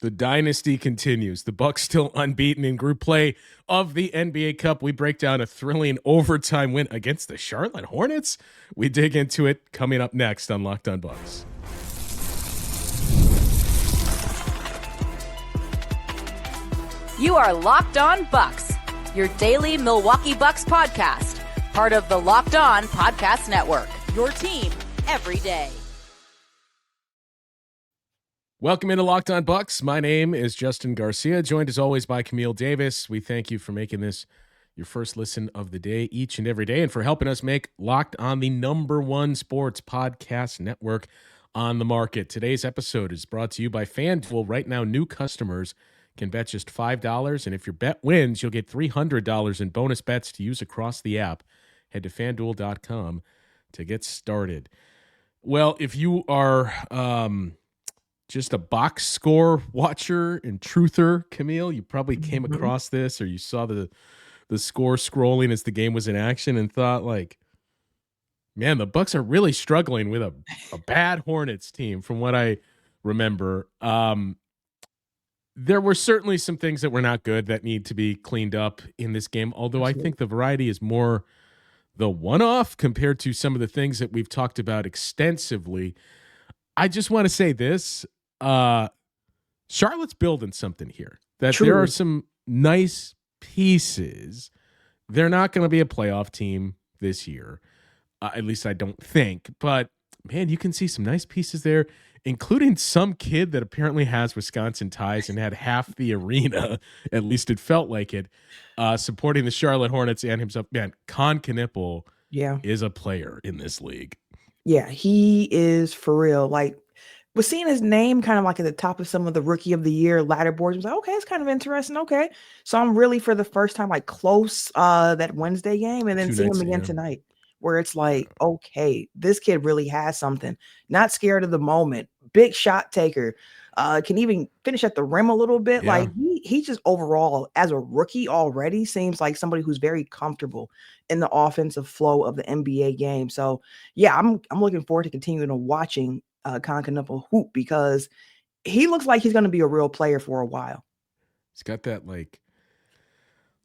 The dynasty continues. The Bucks still unbeaten in group play of the NBA Cup. We break down a thrilling overtime win against the Charlotte Hornets. We dig into it coming up next on Locked On Bucks. You are Locked On Bucks, your daily Milwaukee Bucks podcast, part of the Locked On Podcast Network, your team every day. Welcome into Locked On Bucks. My name is Justin Garcia, joined as always by Camille Davis. We thank you for making this your first listen of the day each and every day, and for helping us make Locked On the #1 sports podcast network on the market. Today's episode is brought to you by FanDuel. Right now, new customers can bet just $5, and if your bet wins, you'll get $300 in bonus bets to use across the app. Head to FanDuel.com to get started. Well, if you are just a box score watcher and truther, Camille, you probably came across this, or you saw the score scrolling as the game was in action and thought, like, man, the Bucks are really struggling with a bad Hornets team from what I remember. There were certainly some things that were not good that need to be cleaned up in this game, although I think the variety is more the one-off compared to some of the things that we've talked about extensively. I just want to say this. Charlotte's building something here. That there are some nice pieces. They're not going to be a playoff team this year. At least I don't think. But, man, you can see some nice pieces there, including some kid that apparently has Wisconsin ties and had half the arena, at least it felt like it, supporting the Charlotte Hornets and himself. Man, Kon Knueppel is a player in this league. Yeah, he is for real. Like, was seeing his name kind of like at the top of some of the Rookie of the Year ladder boards. I was like, okay, it's kind of interesting. Okay. So I'm really, for the first time, like, close that Wednesday game, and then seeing him again tonight, where it's like, okay, this kid really has something. Not scared of the moment. Big shot taker. Can even finish at the rim a little bit. Yeah. Like, he just overall, as a rookie already, seems like somebody who's very comfortable in the offensive flow of the NBA game. So, yeah, I'm looking forward to continuing to watching Kon Knueppel hoop, because he looks like he's going to be a real player for a while. He's got that, like,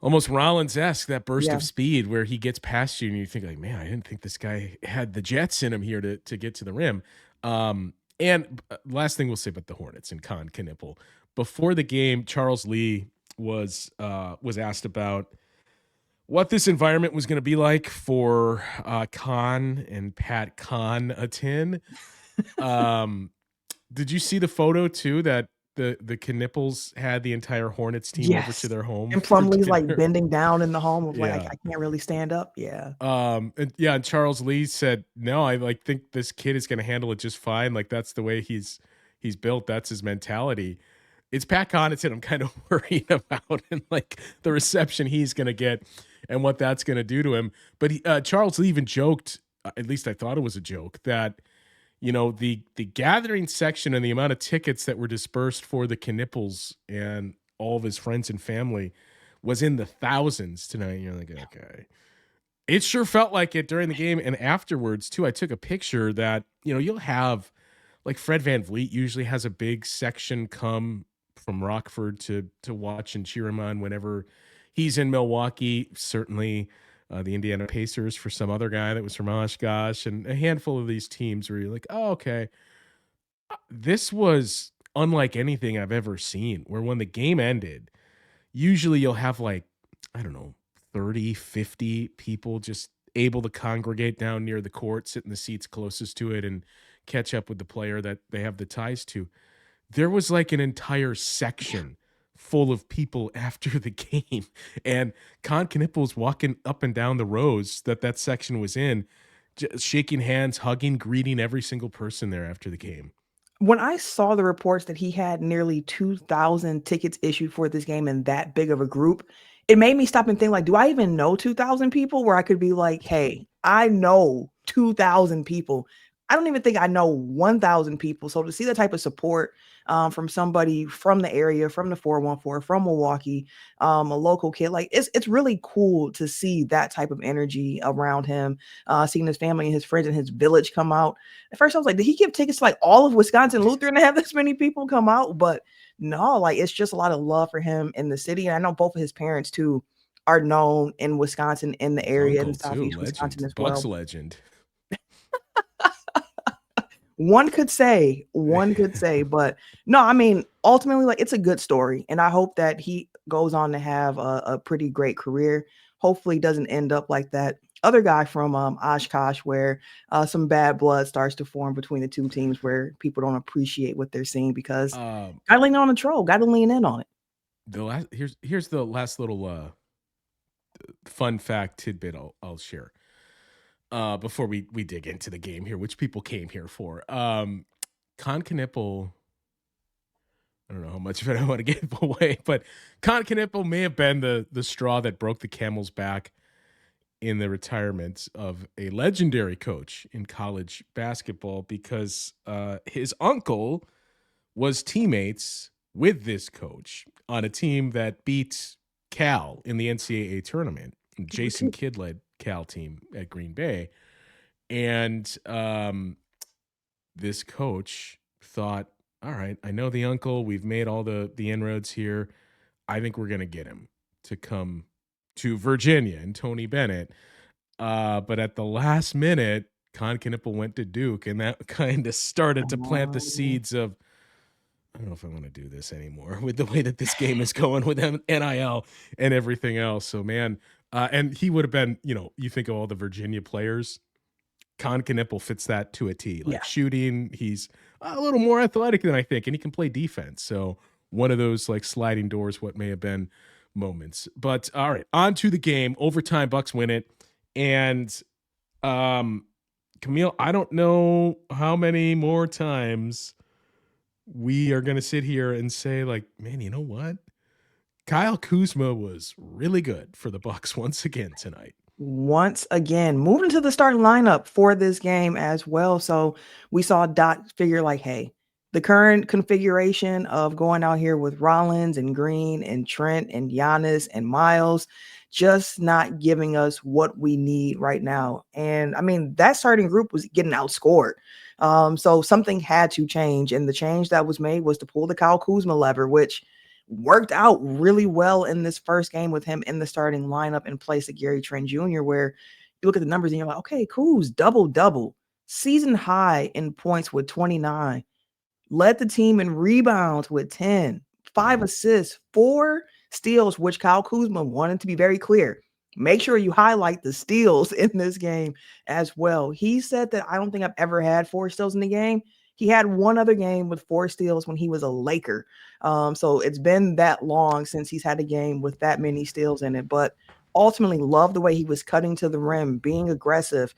almost Rollins-esque, that burst of speed where he gets past you and you think, like, man, I didn't think this guy had the jets in him here to get to the rim. And last thing we'll say about the Hornets and Kon Knueppel. Before the game, Charles Lee was asked about what this environment was going to be like for Kon and Pat Connaughton. Did you see the photo too that the Knueppels had the entire Hornets team over to their home? And Plumlee's like bending down in the home of like, I can't really stand up. Yeah. And Charles Lee said, no, I think this kid is going to handle it just fine. Like, that's the way he's built. That's his mentality. It's Pat Connaughton I'm kind of worried about, and like the reception he's going to get and what that's going to do to him. But Charles Lee even joked, at least I thought it was a joke, that, you know, the gathering section and the amount of tickets that were dispersed for the Knueppels and all of his friends and family was in the thousands tonight. You're like, okay. It sure felt like it during the game and afterwards too. I took a picture that, you know, you'll have, like, Fred VanVleet usually has a big section come from Rockford to watch and cheer him on whenever he's in Milwaukee. Certainly the Indiana Pacers for some other guy that was from Oshkosh, and a handful of these teams where you're like, oh, okay. This was unlike anything I've ever seen, where when the game ended, usually you'll have, like, I don't know, 30, 50 people just able to congregate down near the court, sit in the seats closest to it, and catch up with the player that they have the ties to. There was like an entire section full of people after the game, and Kon Knueppel was walking up and down the rows that section was in, just shaking hands, hugging, greeting every single person there after the game. When I saw the reports that he had nearly 2,000 tickets issued for this game in that big of a group, it made me stop and think, like, do I even know 2,000 people where I could be like, hey, I know 2,000 people. I don't even think I know 1,000 people. So to see that type of support from somebody from the area, from the 414, from Milwaukee, a local kid, like it's really cool to see that type of energy around him, seeing his family and his friends and his village come out. At first I was like, did he give tickets to like all of Wisconsin Lutheran to have this many people come out? But no, like it's just a lot of love for him in the city. And I know both of his parents too are known in Wisconsin, in the His area, in uncle too, Southeast Wisconsin legend, as Bucks well. legend. One could say, but no, I mean, ultimately, like it's a good story, and I hope that he goes on to have a pretty great career. Hopefully, doesn't end up like that other guy from Oshkosh, where some bad blood starts to form between the two teams, where people don't appreciate what they're seeing because got to lean on a troll, got to lean in on it. Here's the last little fun fact tidbit I'll share. Before we dig into the game here, which people came here for. Kon Knueppel, I don't know how much of it I want to give away, but Kon Knueppel may have been the straw that broke the camel's back in the retirement of a legendary coach in college basketball because his uncle was teammates with this coach on a team that beat Cal in the NCAA tournament. Jason Kidd led Cal team at Green Bay. And this coach thought, all right, I know the uncle. We've made all the inroads here. I think we're going to get him to come to Virginia and Tony Bennett. But at the last minute, Kon Knueppel went to Duke, and that kind of started to plant the seeds of, I don't know if I want to do this anymore with the way that this game is going with NIL and everything else. So, man, and he would have been, you think of all the Virginia players, Kon Knueppel fits that to a T. Like shooting, he's a little more athletic than I think, and he can play defense. So one of those like sliding doors, what may have been moments. But all right, on to the game. Overtime, Bucks win it. And Camille, I don't know how many more times we are going to sit here and say, like, man, you know what? Kyle Kuzma was really good for the Bucks once again tonight. Once again, moving to the starting lineup for this game as well. So we saw Doc figure like, hey, the current configuration of going out here with Rollins and Green and Trent and Giannis and Miles, just not giving us what we need right now. And I mean, that starting group was getting outscored. So something had to change. And the change that was made was to pull the Kyle Kuzma lever, which worked out really well in this first game with him in the starting lineup in place of Gary Trent Jr., where you look at the numbers and you're like, okay, Kuz, double, season high in points with 29, led the team in rebounds with 10, 5 assists, 4 steals, which Kyle Kuzma wanted to be very clear. Make sure you highlight the steals in this game as well. He said that I don't think I've ever had 4 steals in the game. He had one other game with 4 steals when he was a Laker. So it's been that long since he's had a game with that many steals in it. But ultimately, love the way he was cutting to the rim, being aggressive,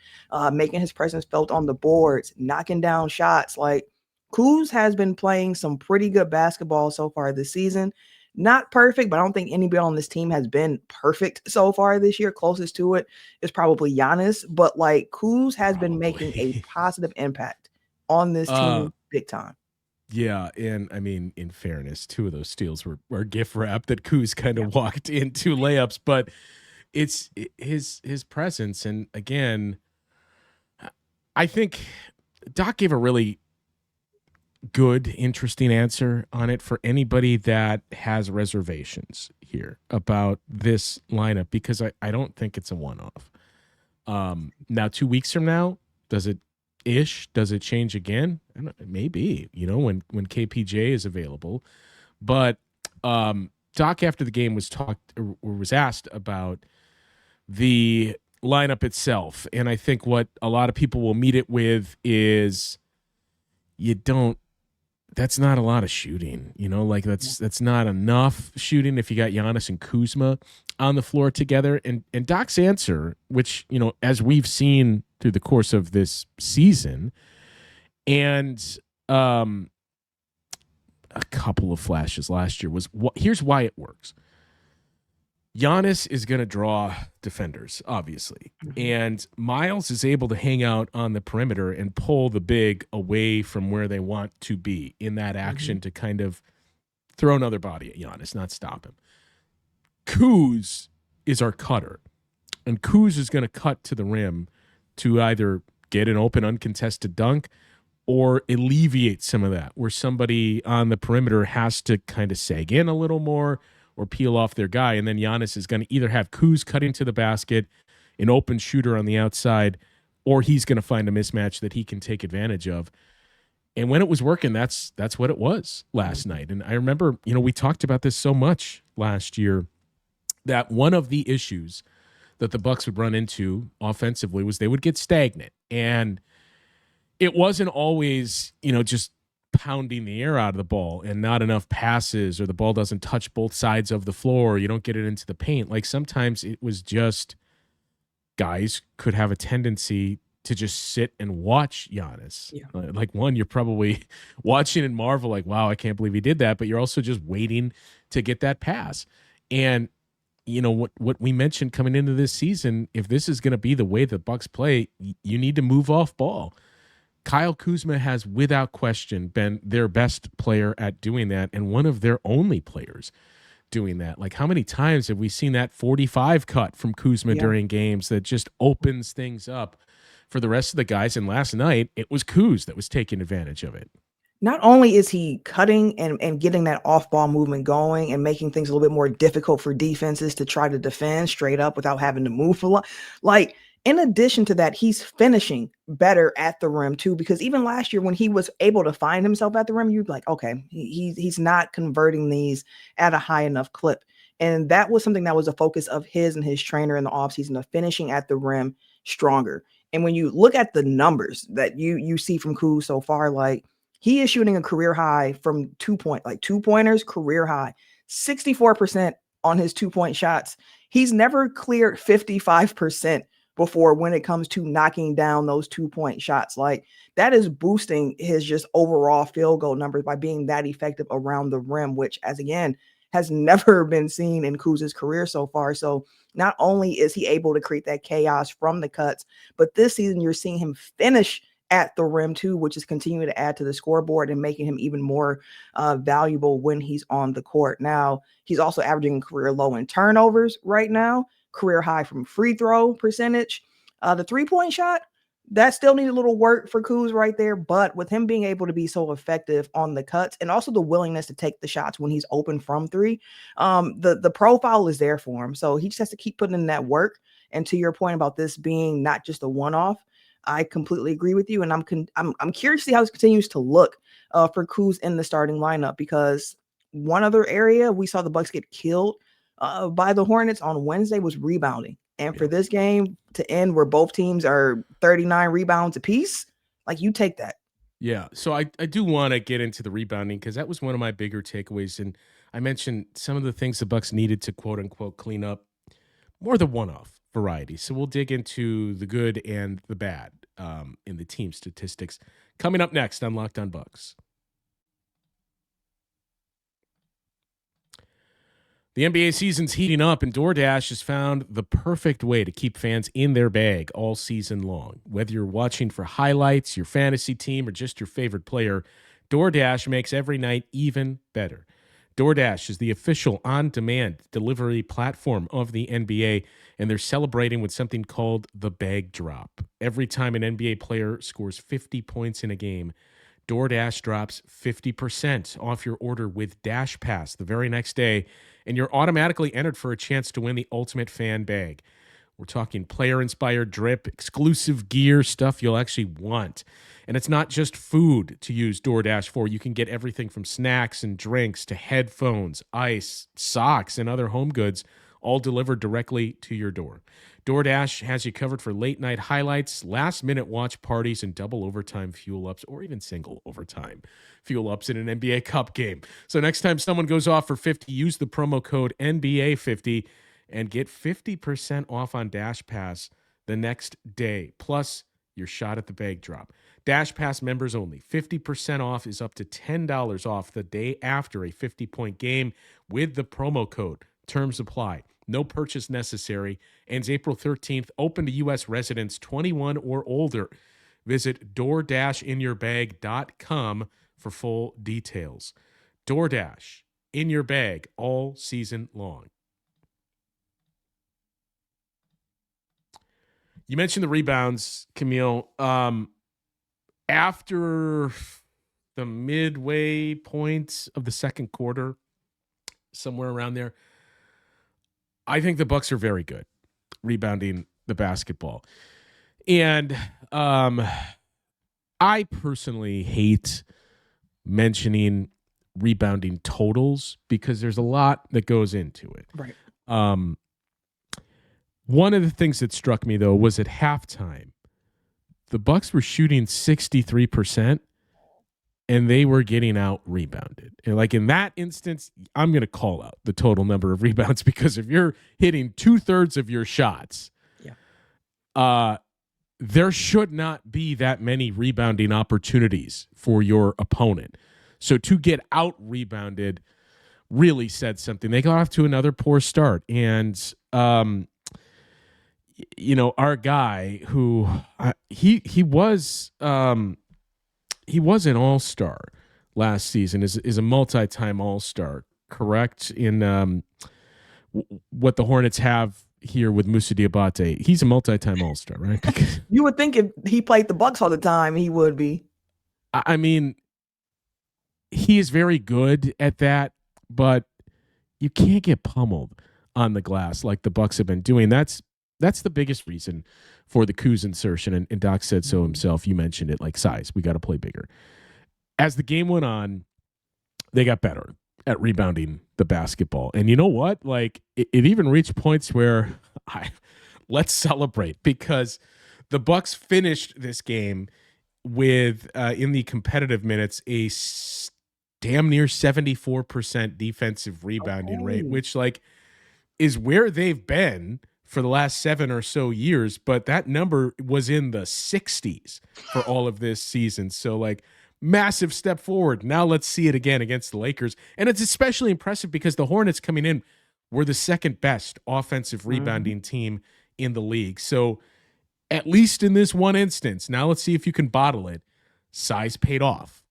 making his presence felt on the boards, knocking down shots. Like, Kuz has been playing some pretty good basketball so far this season. Not perfect, but I don't think anybody on this team has been perfect so far this year. Closest to it is probably Giannis. But, like, Kuz has been making a positive impact on this team big time. Yeah, and I mean, in fairness, 2 of those steals were gift wrap that Kuz kind of walked into layups, but it's his presence. And again, I think Doc gave a really good, interesting answer on it for anybody that has reservations here about this lineup, because I don't think it's a one-off. Now, 2 weeks from now, does it change again? Maybe, when KPJ is available. But Doc, after the game, was asked about the lineup itself, and I think what a lot of people will meet it with is that's not a lot of shooting, that's not enough shooting if you got Giannis and Kuzma on the floor together. And Doc's answer, which, as we've seen through the course of this season, and a couple of flashes last year, was here's why it works. Giannis is going to draw defenders, obviously. Mhm. And Miles is able to hang out on the perimeter and pull the big away from where they want to be in that action to kind of throw another body at Giannis, not stop him. Kuz is our cutter. And Kuz is going to cut to the rim to either get an open, uncontested dunk or alleviate some of that, where somebody on the perimeter has to kind of sag in a little more or peel off their guy. And then Giannis is going to either have Kuz cut into the basket, an open shooter on the outside, or he's going to find a mismatch that he can take advantage of. And when it was working, that's what it was last night. And I remember, we talked about this so much last year, that one of the issues that the Bucks would run into offensively was they would get stagnant. And it wasn't always, just pounding the air out of the ball and not enough passes, or the ball doesn't touch both sides of the floor, you don't get it into the paint. Like sometimes it was just guys could have a tendency to just sit and watch Giannis. Yeah. Like one, you're probably watching and marvel like, wow, I can't believe he did that. But you're also just waiting to get that pass. And what we mentioned coming into this season, if this is going to be the way the Bucks play, you need to move off ball. Kyle Kuzma has, without question, been their best player at doing that, and one of their only players doing that. Like, how many times have we seen that 45 cut from Kuzma during games that just opens things up for the rest of the guys? And last night, it was Kuz that was taking advantage of it. Not only is he cutting and getting that off-ball movement going and making things a little bit more difficult for defenses to try to defend straight up without having to move a lot. Like, in addition to that, he's finishing better at the rim too, because even last year when he was able to find himself at the rim, you'd be like, okay, he's not converting these at a high enough clip. And that was something that was a focus of his and his trainer in the offseason, of finishing at the rim stronger. And when you look at the numbers that you see from Kuz so far, like, he is shooting a career high from 2-pointers, career high, 64% on his 2-point shots. He's never cleared 55% before when it comes to knocking down those 2-point shots. Like, that is boosting his just overall field goal numbers by being that effective around the rim, which, as again, has never been seen in Kuz's career so far. So not only is he able to create that chaos from the cuts, but this season you're seeing him finish at the rim too, which is continuing to add to the scoreboard and making him even more valuable when he's on the court. Now, he's also averaging a career low in turnovers right now, career high from free throw percentage. The 3-point shot, that still needs a little work for Kuz right there, but with him being able to be so effective on the cuts and also the willingness to take the shots when he's open from three, the profile is there for him. So he just has to keep putting in that work. And to your point about this being not just a one-off, I completely agree with you, and I'm curious to see how this continues to look for Kuz in the starting lineup, because one other area we saw the Bucks get killed by the Hornets on Wednesday was rebounding. And for this game to end where both teams are 39 rebounds apiece, like, you take that. Yeah, so I do want to get into the rebounding, because that was one of my bigger takeaways. And I mentioned some of the things the Bucks needed to quote unquote clean up, more the one-off variety. So we'll dig into the good and the bad in the team statistics coming up next on Locked On Bucks. The NBA season's heating up, and DoorDash has found the perfect way to keep fans in their bag all season long. Whether you're watching for highlights, your fantasy team, or just your favorite player, DoorDash makes every night even better. DoorDash is the official on-demand delivery platform of the NBA, and they're celebrating with something called the Bag Drop. Every time an NBA player scores 50 points in a game, DoorDash drops 50% off your order with Dash Pass the very next day, and you're automatically entered for a chance to win the ultimate fan bag. We're talking player-inspired drip, exclusive gear, stuff you'll actually want. And it's not just food to use DoorDash for. You can get everything from snacks and drinks to headphones, ice, socks, and other home goods, all delivered directly to your door. DoorDash has you covered for late-night highlights, last-minute watch parties, and double overtime fuel-ups, or even single overtime fuel-ups in an NBA Cup game. So next time someone goes off for 50, use the promo code NBA50 and get 50% off on Dash Pass the next day, plus your shot at the bag drop. Dash Pass members only. 50% off is up to $10 off the day after a 50-point game with the promo code Terms apply. No purchase necessary. Ends April 13th. Open to U.S. residents 21 or older. Visit DoorDashInYourBag.com for full details. DoorDash in your bag all season long. You mentioned the rebounds, Camille. After the midway point of the second quarter, somewhere around there, I think the Bucks are very good rebounding the basketball. And I personally hate mentioning rebounding totals because there's a lot that goes into it. Right. One of the things that struck me, though, was at halftime, the Bucks were shooting 63%, and they were getting out rebounded. And like in that instance, I'm going to call out the total number of rebounds because if you're hitting 2/3 of your shots, there should not be that many rebounding opportunities for your opponent. So to get out rebounded really said something. They got off to another poor start. And, our guy who he was an all-star last season, is a multi-time all-star, correct? In what the Hornets have here with Moussa Diabate. He's a multi-time all-star, right? You would think if he played the Bucks all the time, he would be. I mean, he is very good at that, but you can't get pummeled on the glass like the Bucks have been doing. That's the biggest reason for the Kuz insertion, and Doc said so himself. You mentioned it, like size. We got to play bigger. As the game went on, they got better at rebounding the basketball. And you know what? Like it even reached points where let's celebrate, because the Bucks finished this game with in the competitive minutes a damn near 74% defensive rebounding rate, which like is where they've been for the last 7 or so years, but that number was in the 60s for all of this season. So like massive step forward. Now let's see it again against the Lakers. And it's especially impressive because the Hornets coming in were the second best offensive rebounding team in the league. So at least in this one instance, now let's see if you can bottle it. Size paid off.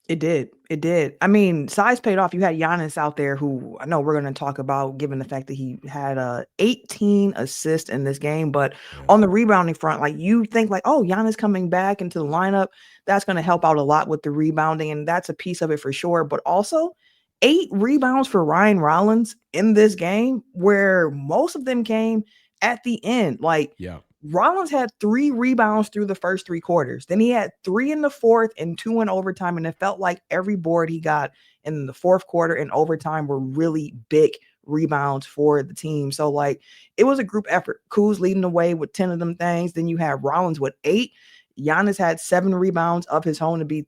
It did. It did. I mean, size paid off. You had Giannis out there, who I know we're going to talk about, given the fact that he had 18 assists in this game. But on the rebounding front, like you think like, oh, Giannis coming back into the lineup, that's going to help out a lot with the rebounding. And that's a piece of it for sure. But also 8 rebounds for Ryan Rollins in this game, where most of them came at the end. Like, Rollins had 3 rebounds through the first 3 quarters. Then he had 3 in the fourth and 2 in overtime. And it felt like every board he got in the fourth quarter and overtime were really big rebounds for the team. So like it was a group effort. Kuz leading the way with 10 of them things. Then you have Rollins with 8. Giannis had 7 rebounds of his own to be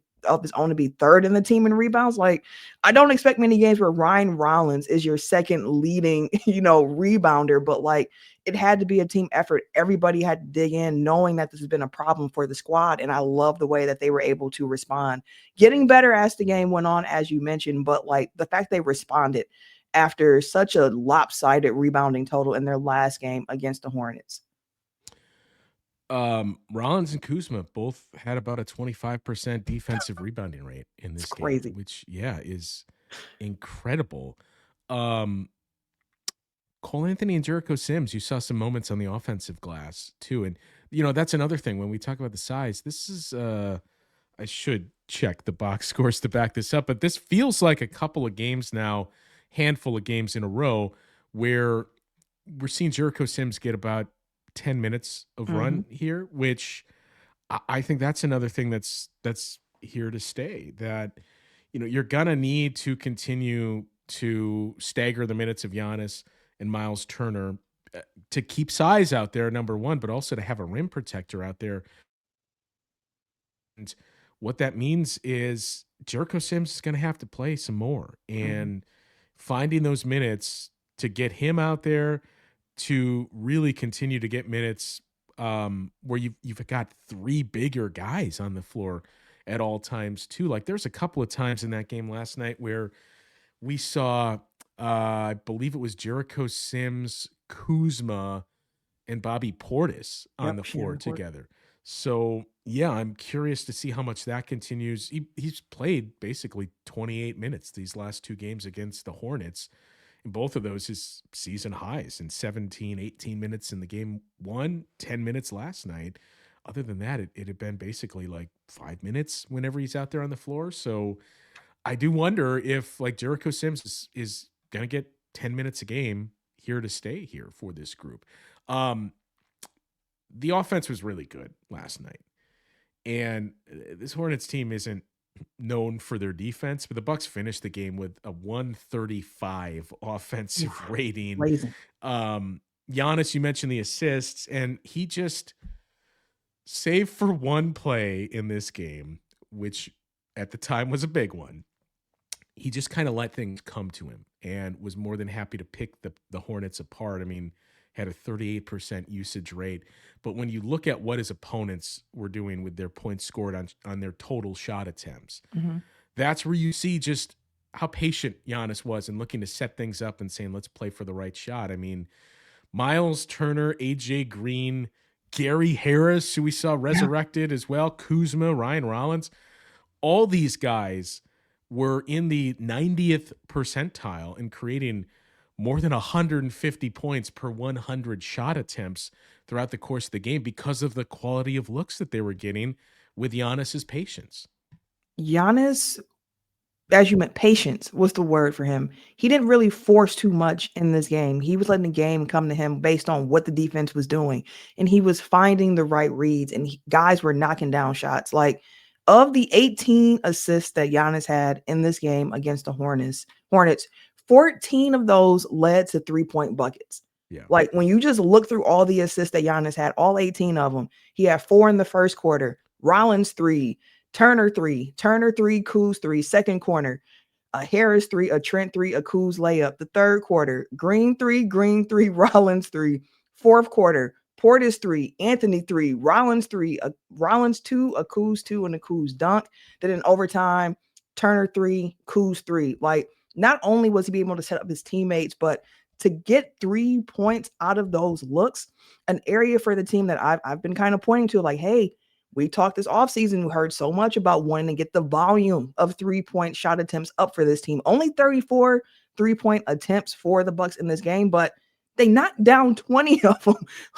third in the team in rebounds. Like, I don't expect many games where Ryan Rollins is your second leading, rebounder, but like it had to be a team effort. Everybody had to dig in, knowing that this has been a problem for the squad. And I love the way that they were able to respond, getting better as the game went on, as you mentioned, but like the fact they responded after such a lopsided rebounding total in their last game against the Hornets. Rollins and Kuzma both had about a 25% defensive rebounding rate in this game, crazy. which is incredible. Cole Anthony and Jericho Sims, you saw some moments on the offensive glass too. And that's another thing when we talk about the size. This is I should check the box scores to back this up, but this feels like a couple of games now, handful of games in a row where we're seeing Jericho Sims get about 10 minutes of run here, which I think that's another thing that's here to stay, that you're gonna need to continue to stagger the minutes of Giannis and Miles Turner to keep size out there, number one, but also to have a rim protector out there. And what that means is Jericho Sims is going to have to play some more, and finding those minutes to get him out there to really continue to get minutes where you've got 3 bigger guys on the floor at all times too. Like there's a couple of times in that game last night where we saw I believe it was Jericho Sims, Kuzma, and Bobby Portis on the Yep, floor sharing the court. together. So yeah, I'm curious to see how much that continues. He's played basically 28 minutes these last two games against the Hornets. And both of those his season highs in 17, 18 minutes in the game one, 10 minutes last night. Other than that, it had been basically like 5 minutes whenever he's out there on the floor. So I do wonder if like Jericho Sims is going to get 10 minutes a game here to stay here for this group. Um, the offense was really good last night. And this Hornets team isn't known for their defense, but the Bucks finished the game with a 135 offensive rating. Amazing. Giannis, you mentioned the assists, and he just, save for one play in this game, which at the time was a big one, he just kind of let things come to him and was more than happy to pick the Hornets apart. I mean, had a 38% usage rate. But when you look at what his opponents were doing with their points scored on their total shot attempts, that's where you see just how patient Giannis was in looking to set things up and saying, let's play for the right shot. I mean, Miles Turner, AJ Green, Gary Harris, who we saw resurrected as well, Kuzma, Ryan Rollins, all these guys were in the 90th percentile in creating more than 150 points per 100 shot attempts throughout the course of the game because of the quality of looks that they were getting with Giannis's patience. Giannis, as you meant, patience was the word for him. He didn't really force too much in this game. He was letting the game come to him based on what the defense was doing. And he was finding the right reads, and guys were knocking down shots. Like, of the 18 assists that Giannis had in this game against the Hornets, 14 of those led to 3-point buckets. Yeah. Like, when you just look through all the assists that Giannis had, all 18 of them, he had 4 in the first quarter, Rollins 3, Turner 3, Kuz 3, second corner, a Harris 3, a Trent 3, a Kuz layup, the third quarter, Green 3, Rollins 3, fourth quarter, Portis 3, Anthony 3, Rollins 3, a Rollins 2, a Kuz 2, and a Kuz dunk. Then in overtime, Turner 3, Kuz 3. Like, not only was he able to set up his teammates, but to get 3 points out of those looks, an area for the team that I've been kind of pointing to, like, hey, we talked this offseason. We heard so much about wanting to get the volume of 3-point shot attempts up for this team. Only 34 3-point attempts for the Bucks in this game, but they knocked down 20 of them.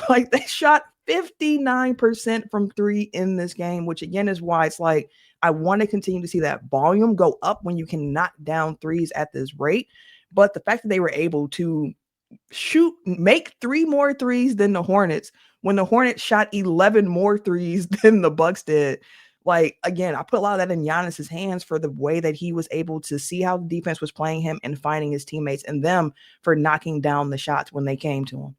Like, they shot 59% from 3 in this game, which again is why it's like, I want to continue to see that volume go up when you can knock down threes at this rate. But the fact that they were able to make 3 more threes than the Hornets, when the Hornets shot 11 more threes than the Bucks did. Like, again, I put a lot of that in Giannis's hands for the way that he was able to see how the defense was playing him and finding his teammates, and them for knocking down the shots when they came to him.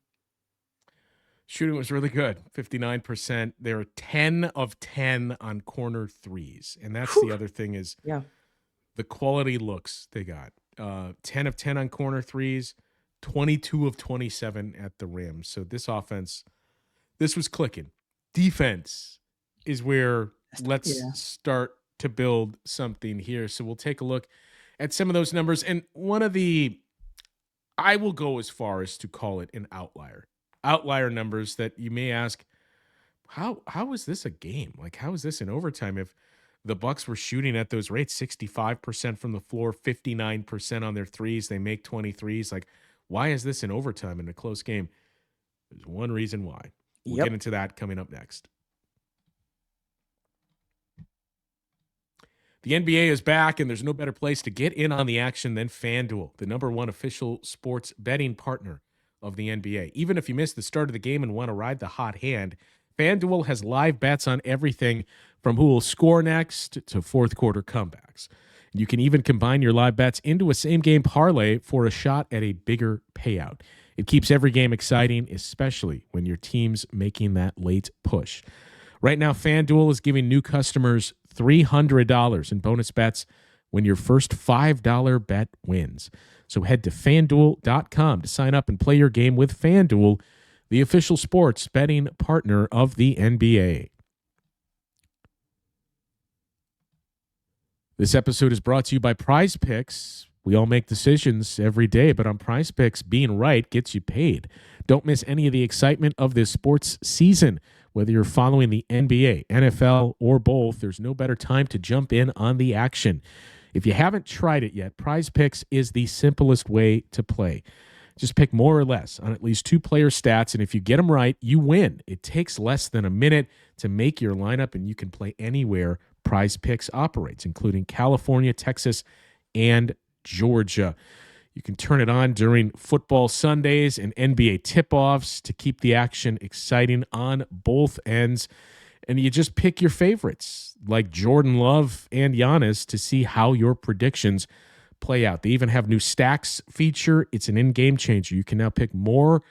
Shooting was really good, 59%. They were 10 of 10 on corner threes. And that's the other thing is the quality looks they got. 10 of 10 on corner threes, 22 of 27 at the rim. So this offense, this was clicking. Defense is where let's start to build something here. So we'll take a look at some of those numbers. And one of the, I will go as far as to call it an outlier numbers that you may ask, how is this a game? Like, how is this in overtime? If the Bucks were shooting at those rates, 65% from the floor, 59% on their threes, they make 23s. Like, why is this in overtime in a close game? There's one reason why. We'll get into that coming up next. The NBA is back, and there's no better place to get in on the action than FanDuel, the #1 official sports betting partner of the NBA. Even if you missed the start of the game and want to ride the hot hand, FanDuel has live bets on everything from who will score next to fourth quarter comebacks. You can even combine your live bets into a same-game parlay for a shot at a bigger payout. It keeps every game exciting, especially when your team's making that late push. Right now, FanDuel is giving new customers $300 in bonus bets when your first $5 bet wins. So head to FanDuel.com to sign up and play your game with FanDuel, the official sports betting partner of the NBA. This episode is brought to you by Prize Picks. We all make decisions every day, but on Prize Picks, being right gets you paid. Don't miss any of the excitement of this sports season. Whether you're following the NBA, NFL, or both, there's no better time to jump in on the action. If you haven't tried it yet, Prize Picks is the simplest way to play. Just pick more or less on at least 2 player stats, and if you get them right, you win. It takes less than a minute to make your lineup, and you can play anywhere Prize Picks operates, including California, Texas, and Georgia. You can turn it on during football Sundays and NBA tip-offs to keep the action exciting on both ends. And you just pick your favorites, like Jordan Love and Giannis, to see how your predictions play out. They even have new stacks feature. It's an in-game changer. You can now pick more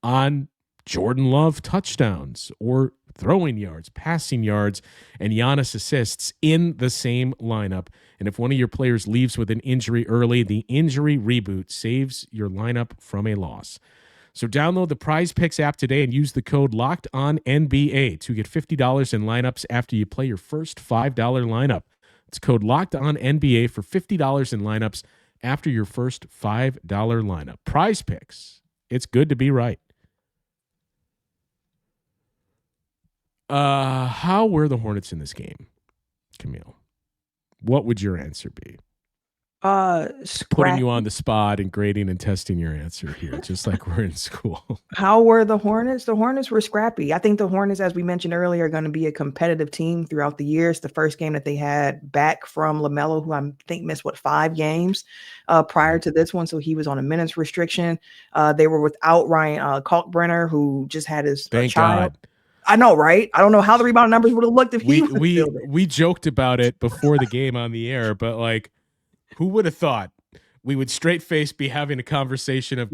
on Jordan Love touchdowns or throwing yards, passing yards, and Giannis assists in the same lineup. And if one of your players leaves with an injury early, the injury reboot saves your lineup from a loss. So download the Prize Picks app today and use the code LOCKEDONNBA to get $50 in lineups after you play your first $5 lineup. It's code LOCKEDONNBA for $50 in lineups after your first $5 lineup. Prize Picks. It's good to be right. How were the Hornets in this game, Camille? What would your answer be? Putting you on the spot and grading and testing your answer here, just like we're in school. How were the Hornets? The Hornets were scrappy. I think the Hornets, as we mentioned earlier, are going to be a competitive team throughout the years. The first game that they had back from LaMelo, who I think missed, 5 games prior to this one. So he was on a minutes restriction. They were without Ryan Kalkbrenner, who just had his Thank child. God. I know, right? I don't know how the rebound numbers would have looked if he we joked about it before the game on the air, but like, who would have thought we would straight face be having a conversation of,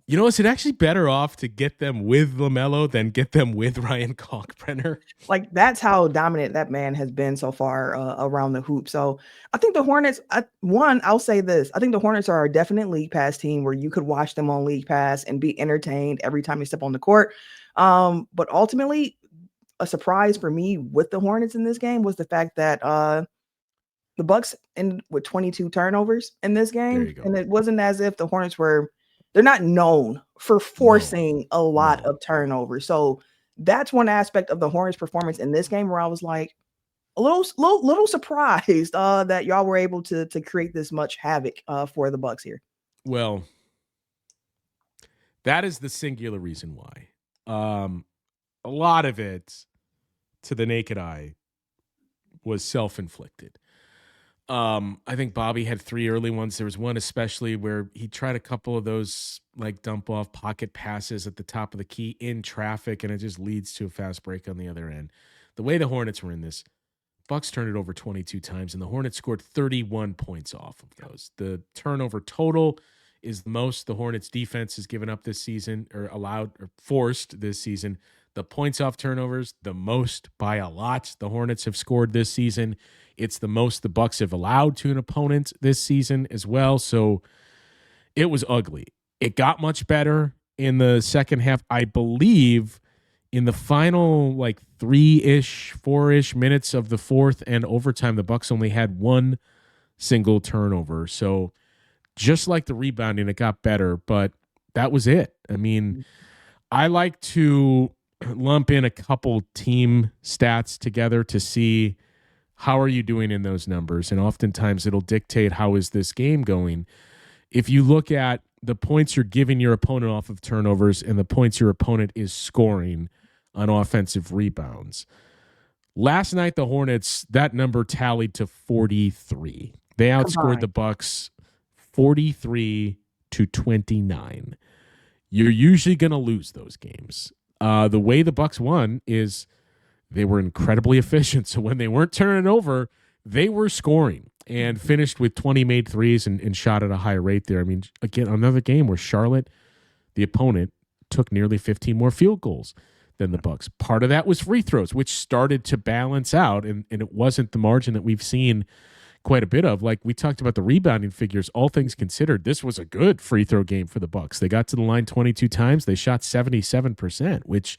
you know, is it actually better off to get them with LaMelo than get them with Ryan Kalkbrenner? Like, that's how dominant that man has been so far around the hoop. So I think the Hornets, I'll say this. I think the Hornets are a definite League Pass team where you could watch them on League Pass and be entertained every time you step on the court. But ultimately, a surprise for me with the Hornets in this game was the fact that the Bucks ended with 22 turnovers in this game. And it wasn't as if the Hornets they're not known for forcing a lot of turnovers. So that's one aspect of the Hornets performance in this game where I was like a little surprised that y'all were able to create this much havoc for the Bucks here. Well, that is the singular reason why. A lot of it, to the naked eye, was self-inflicted. I think Bobby had 3 early ones. There was one especially where he tried a couple of those like dump off pocket passes at the top of the key in traffic, and it just leads to a fast break on the other end. The way the Hornets were in this, Bucks turned it over 22 times, and the Hornets scored 31 points off of those. The turnover total is the most the Hornets defense has given up this season, or allowed or forced this season. The points off turnovers, the most by a lot the Hornets have scored this season. It's the most the Bucks have allowed to an opponent this season as well. So it was ugly. It got much better in the second half. I believe in the final like 3-ish, 4-ish minutes of the fourth and overtime, the Bucks only had 1 single turnover. So just like the rebounding, it got better, but that was it. I mean, I like to lump in a couple team stats together to see how are you doing in those numbers, and oftentimes it'll dictate how is this game going. If you look at the points you're giving your opponent off of turnovers and the points your opponent is scoring on offensive rebounds, last night the Hornets, that number tallied to 43. They outscored the Bucks 43-29. You're usually going to lose those games. The way the Bucks won is they were incredibly efficient. So when they weren't turning over, they were scoring and finished with 20 made threes and shot at a high rate there. I mean, again, another game where Charlotte, the opponent, took nearly 15 more field goals than the Bucks. Part of that was free throws, which started to balance out, and it wasn't the margin that we've seen quite a bit of. Like we talked about the rebounding figures, all things considered, this was a good free throw game for the Bucks. They got to the line 22 times. They shot 77%, which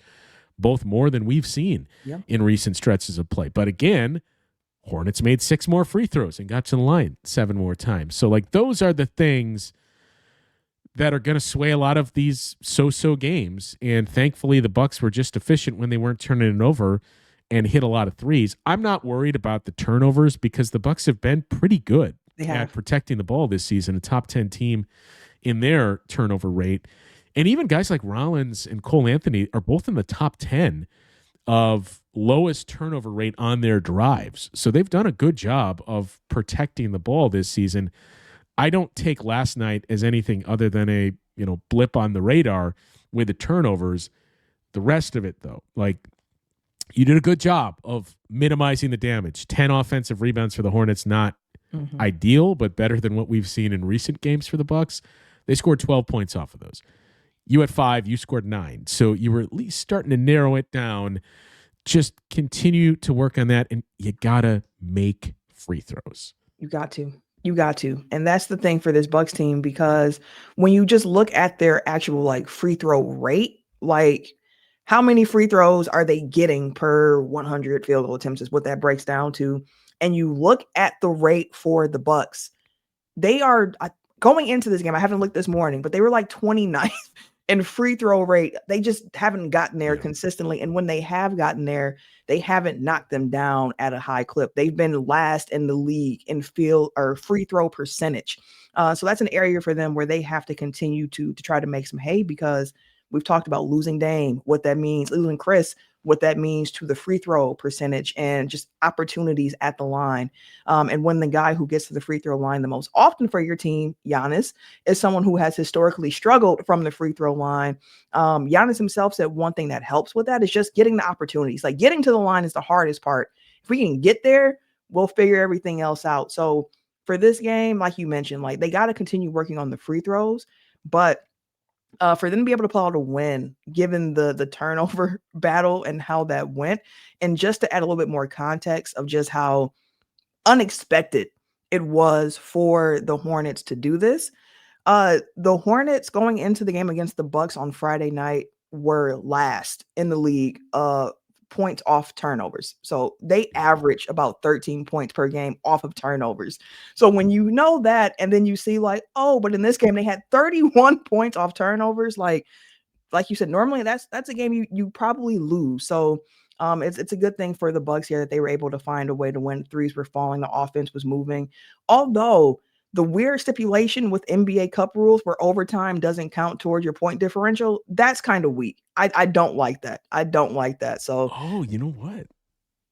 both more than we've seen in recent stretches of play. But again, Hornets made 6 more free throws and got to the line 7 more times. So like those are the things that are going to sway a lot of these so-so games. And thankfully the Bucks were just efficient when they weren't turning it over and hit a lot of threes. I'm not worried about the turnovers because the Bucks have been pretty good at protecting the ball this season, a top 10 team in their turnover rate. And even guys like Rollins and Cole Anthony are both in the top 10 of lowest turnover rate on their drives. So they've done a good job of protecting the ball this season. I don't take last night as anything other than a, blip on the radar with the turnovers. The rest of it though, like you did a good job of minimizing the damage. 10 offensive rebounds for the Hornets, not ideal, but better than what we've seen in recent games for the Bucks. They scored 12 points off of those. You had 5, you scored 9. So you were at least starting to narrow it down. Just continue to work on that, and you got to make free throws. You got to. And that's the thing for this Bucks team, because when you just look at their actual like free throw rate, like how many free throws are they getting per 100 field goal attempts is what that breaks down to. And you look at the rate for the Bucks, they are going into this game. I haven't looked this morning, but they were like 29th in free throw rate. They just haven't gotten there consistently. And when they have gotten there, they haven't knocked them down at a high clip. They've been last in the league in field or free throw percentage. So that's an area for them where they have to continue to try to make some hay, because we've talked about losing Dame, what that means, losing Chris, what that means to the free throw percentage and just opportunities at the line. And when the guy who gets to the free throw line the most often for your team, Giannis, is someone who has historically struggled from the free throw line. Giannis himself said one thing that helps with that is just getting the opportunities. Like getting to the line is the hardest part. If we can get there, we'll figure everything else out. So for this game, like you mentioned, like they got to continue working on the free throws, but for them to be able to pull out a win, given the turnover battle and how that went, and just to add a little bit more context of just how unexpected it was for the Hornets to do this. The Hornets going into the game against the Bucks on Friday night were last in the league points off turnovers. So they average about 13 points per game off of turnovers. So when you know that, and then you see like, oh, but in this game they had 31 points off turnovers, like you said, normally that's a game you probably lose. So it's a good thing for the Bucks here that they were able to find a way to win. Threes were falling, the offense was moving. Although the weird stipulation with NBA Cup rules where overtime doesn't count towards your point differential, that's kind of weak. I don't like that. So, you know what?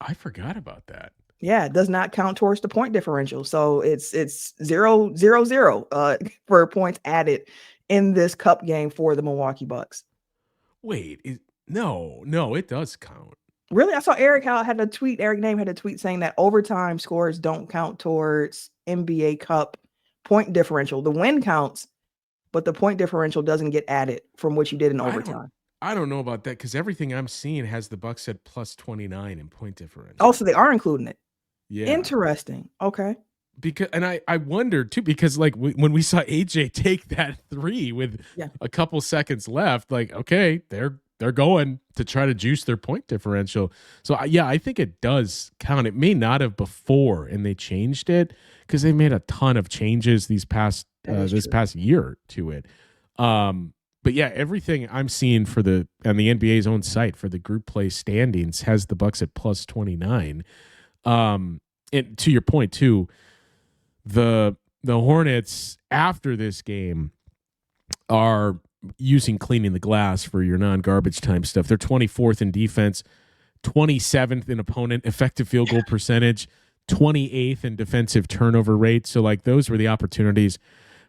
I forgot about that. Yeah, it does not count towards the point differential. So it's 0-0-0 for points added in this cup game for the Milwaukee Bucks. Wait, no, it does count. Really? I saw Eric Name had a tweet saying that overtime scores don't count towards NBA Cup point differential. The win counts, but the point differential doesn't get added from what you did in overtime. I don't know about that, because everything I'm seeing has the Bucks at plus 29 in point differential. Oh, so they are including it. Yeah. Interesting. Okay. Because, and I wondered too, because like when we saw AJ take that 3 with a couple seconds left, like, okay, they're going to try to juice their point differential. So I think it does count. It may not have before, and they changed it because they made a ton of changes this past year to it. But yeah, everything I'm seeing on the NBA's own site for the group play standings has the Bucks at plus 29. And to your point too, the Hornets after this game are using cleaning the glass for your non-garbage time stuff. They're 24th in defense, 27th in opponent effective field goal percentage, 28th in defensive turnover rate. So like those were the opportunities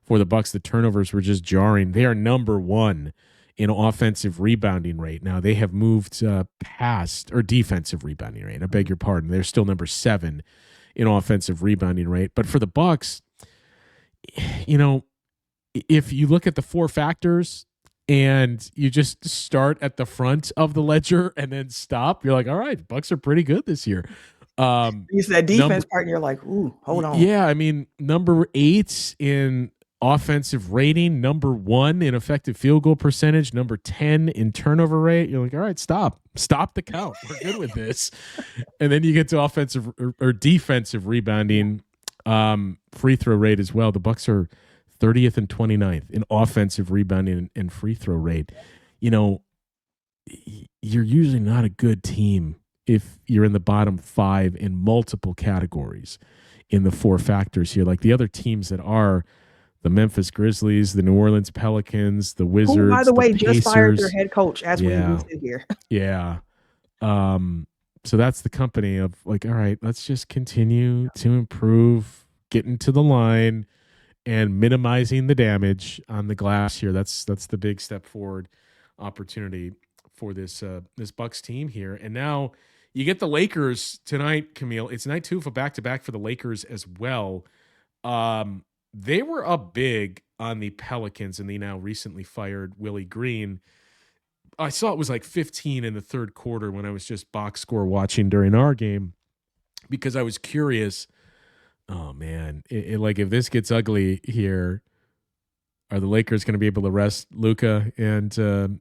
for the Bucks. The turnovers were just jarring. They are number 1 in offensive rebounding rate. Now they have moved past, or defensive rebounding rate. I beg your pardon. They're still number 7 in offensive rebounding rate. But for the Bucks, if you look at the 4 factors and you just start at the front of the ledger and then stop, you're like, all right, Bucks are pretty good this year. You said defense part, and you're like, ooh, hold on. Yeah, I mean, number 8 in offensive rating, number 1 in effective field goal percentage, number 10 in turnover rate. You're like, all right, stop the count. We're good with this. And then you get to offensive or defensive rebounding, free throw rate as well. The Bucks are 30th and 29th in offensive rebounding and free throw rate. You know, you're usually not a good team if you're in the bottom 5 in multiple categories in the 4 factors here. Like the other teams that are the Memphis Grizzlies, the New Orleans Pelicans, the Wizards, who, by the way, Pacers, just fired their head coach as we sit here. Yeah. So that's the company of like, all right, let's just continue to improve, getting to the line and minimizing the damage on the glass here. That's the big step forward opportunity for this Bucks team here. And now you get the Lakers tonight, Camille. It's night 2 of a back-to-back for the Lakers as well. They were up big on the Pelicans and the now recently fired Willie Green. I saw it was like 15 in the third quarter when I was just box score watching during our game because I was curious. Oh man, like if this gets ugly here, are the Lakers going to be able to rest Luka and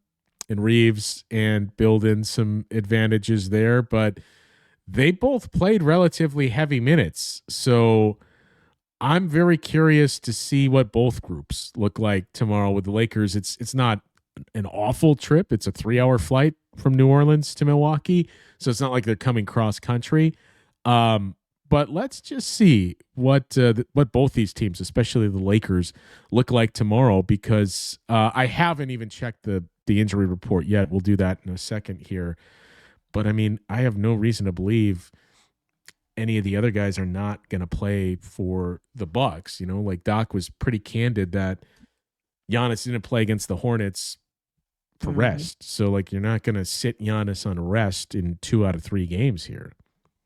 Reeves and build in some advantages there? But they both played relatively heavy minutes, so I'm very curious to see what both groups look like tomorrow with the Lakers. It's not an awful trip. It's a 3-hour flight from New Orleans to Milwaukee, so it's not like they're coming cross country. But let's just see what both these teams, especially the Lakers, look like tomorrow, because I haven't even checked the injury report yet. We'll do that in a second here. But I mean, I have no reason to believe any of the other guys are not going to play for the Bucks. You know, like Doc was pretty candid that Giannis didn't play against the Hornets for rest. So like, you're not going to sit Giannis on rest in 2 out of 3 games here.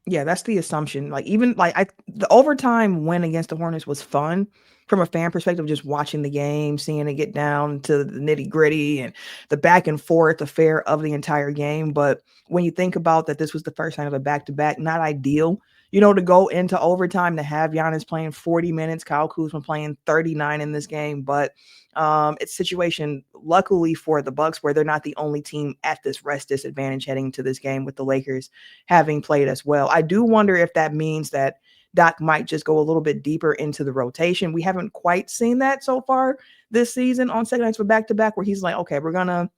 Yeah, that's the assumption. Like even like the overtime win against the Hornets was fun from a fan perspective, just watching the game, seeing it get down to the nitty gritty and the back and forth affair of the entire game. But when you think about that, this was the first time of a back-to-back, not ideal, you know, to go into overtime, to have Giannis playing 40 minutes, Kyle Kuzma playing 39 in this game. But it's a situation, luckily for the Bucks, where they're not the only team at this rest disadvantage heading to this game, with the Lakers having played as well. I do wonder if that means that Doc might just go a little bit deeper into the rotation. We haven't quite seen that so far this season on second nights for back-to-back, where he's like, okay, we're going to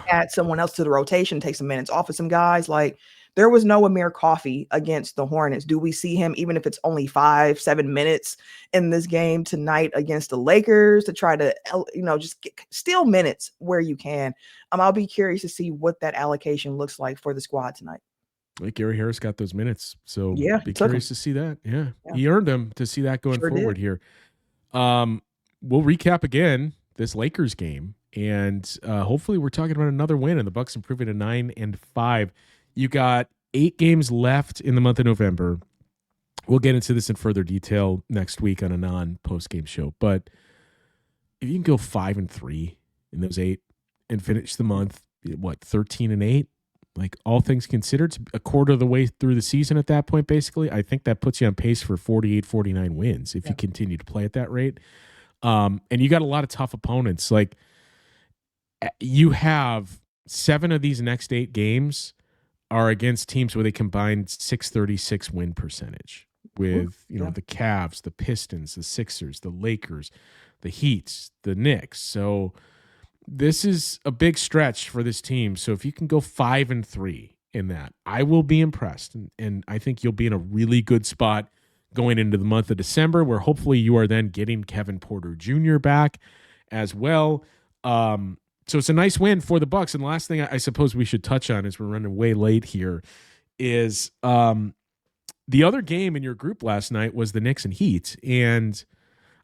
add someone else to the rotation, take some minutes off of some guys. Like, there was no Amir Coffey against the Hornets. Do we see him, even if it's only 5-7 minutes in this game tonight against the Lakers, to try to, just steal minutes where you can? I'll be curious to see what that allocation looks like for the squad tonight. Like Gary Harris got those minutes, so yeah, be curious to see that. Yeah, he earned them to see that going forward here. We'll recap again this Lakers game, and hopefully we're talking about another win and the Bucks improving to 9-5. You got 8 games left in the month of November. We'll get into this in further detail next week on a non-post-game show. But if you can go 5-3 in those 8 and finish the month, 13-8, like all things considered, a quarter of the way through the season at that point, basically, I think that puts you on pace for 48, 49 wins if you continue to play at that rate. And you got a lot of tough opponents. Like, you have 7 of these next 8 games are against teams with a combined 636 win percentage, with the Cavs, the Pistons, the Sixers, the Lakers, the Heat, the Knicks. So this is a big stretch for this team. So if you can go 5-3 in that, I will be impressed, and I think you'll be in a really good spot going into the month of December, where hopefully you are then getting Kevin Porter Jr. back as well. So it's a nice win for the Bucks. And the last thing I suppose we should touch on, as we're running way late here, is the other game in your group last night was the Knicks and Heat. And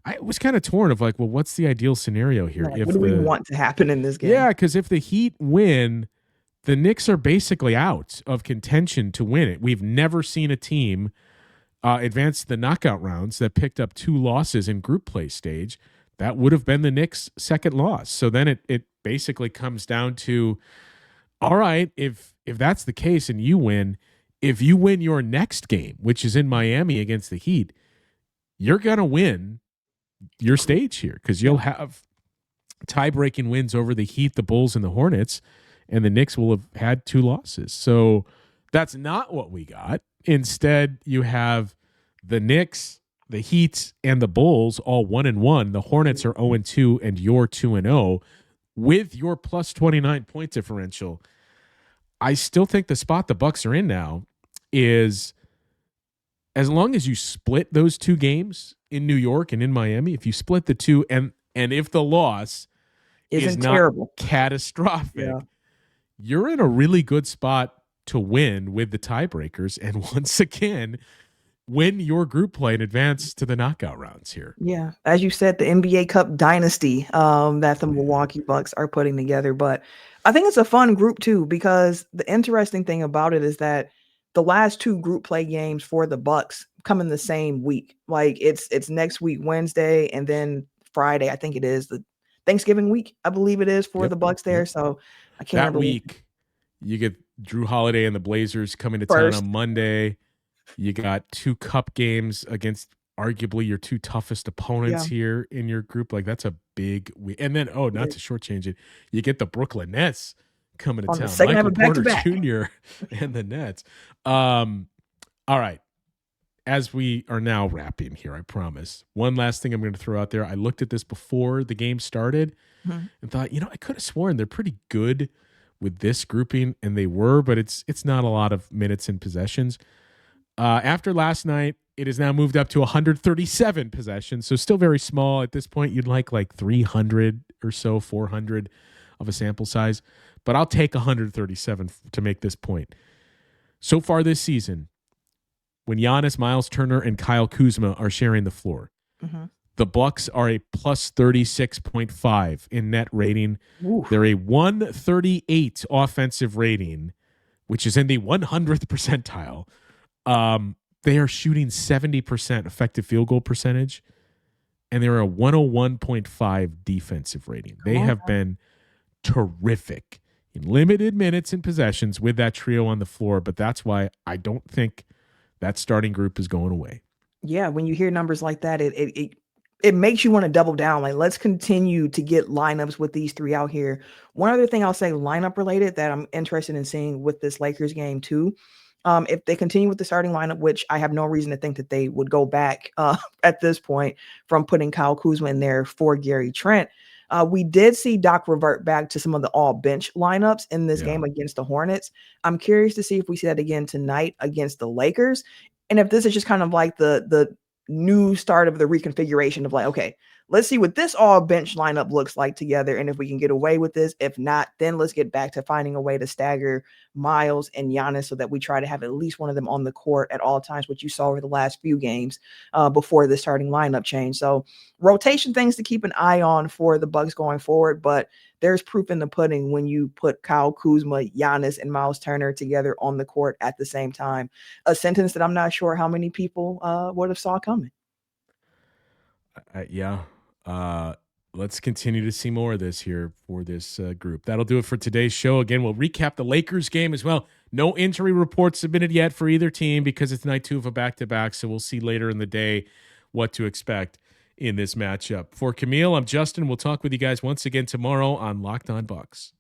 I was kind of torn of like, well, what's the ideal scenario here? What do we want to happen in this game? Yeah, because if the Heat win, the Knicks are basically out of contention to win it. We've never seen a team advance to the knockout rounds that picked up 2 losses in group play stage. That would have been the Knicks' second loss. So then it basically comes down to, all right, if that's the case and you win, if you win your next game, which is in Miami against the Heat, you're going to win your stage here, because you'll have tie-breaking wins over the Heat, the Bulls, and the Hornets, and the Knicks will have had 2 losses. So that's not what we got. Instead, you have the Knicks, the Heat, and the Bulls all 1-1. The Hornets are 0-2, and you're 2-0 with your plus 29 point differential. I still think the spot the Bucks are in now is, as long as you split those 2 games in New York and in Miami, if you split the 2, and if the loss is not terrible, catastrophic, you're in a really good spot to win with the tiebreakers, and once again win your group play and advance to the knockout rounds here. Yeah, as you said, the NBA Cup dynasty that the Milwaukee Bucks are putting together. But I think it's a fun group too, because the interesting thing about it is that the last 2 group play games for the Bucks come in the same week. Like it's next week Wednesday, and then Friday, I think it is the Thanksgiving week, I believe it is for the Bucks there. So I can't remember. That week, you get Drew Holiday and the Blazers coming to town on Monday. You got 2 cup games against arguably your 2 toughest opponents here in your group. Like, that's a big week. And then, not to shortchange it, you get the Brooklyn Nets coming to town. Michael Porter Jr. and the Nets. All right. As we are now wrapping here, I promise. One last thing I'm going to throw out there. I looked at this before the game started and thought, I could have sworn they're pretty good with this grouping, and they were, but it's not a lot of minutes and possessions. After last night, it has now moved up to 137 possessions, so still very small. At this point, you'd like 300 or so, 400 of a sample size, but I'll take 137 to make this point. So far this season, when Giannis, Miles Turner, and Kyle Kuzma are sharing the floor, the Bucks are a plus 36.5 in net rating. Oof. They're a 138 offensive rating, which is in the 100th percentile. They are shooting 70% effective field goal percentage, and they're a 101.5 defensive rating. They have been terrific in limited minutes and possessions with that trio on the floor, but that's why I don't think that starting group is going away. Yeah, when you hear numbers like that, it makes you want to double down. Like, let's continue to get lineups with these 3 out here. One other thing I'll say lineup related that I'm interested in seeing with this Lakers game too. If they continue with the starting lineup, which I have no reason to think that they would go back at this point from putting Kyle Kuzma in there for Gary Trent. We did see Doc revert back to some of the all bench lineups in this game against the Hornets. I'm curious to see if we see that again tonight against the Lakers. And if this is just kind of like the new start of the reconfiguration of okay, let's see what this all bench lineup looks like together. And if we can get away with this, if not, then let's get back to finding a way to stagger Miles and Giannis so that we try to have at least one of them on the court at all times, which you saw over the last few games before the starting lineup change. So rotation things to keep an eye on for the Bucks going forward, but there's proof in the pudding when you put Kyle Kuzma, Giannis, and Miles Turner together on the court at the same time. A sentence that I'm not sure how many people would have saw coming. Let's continue to see more of this here for this group. That'll do it for today's show. Again, we'll recap the Lakers game as well. No injury reports submitted yet for either team because it's night 2 of a back-to-back, so we'll see later in the day what to expect in this matchup. For Camille, I'm Justin. We'll talk with you guys once again tomorrow on Locked On Bucks.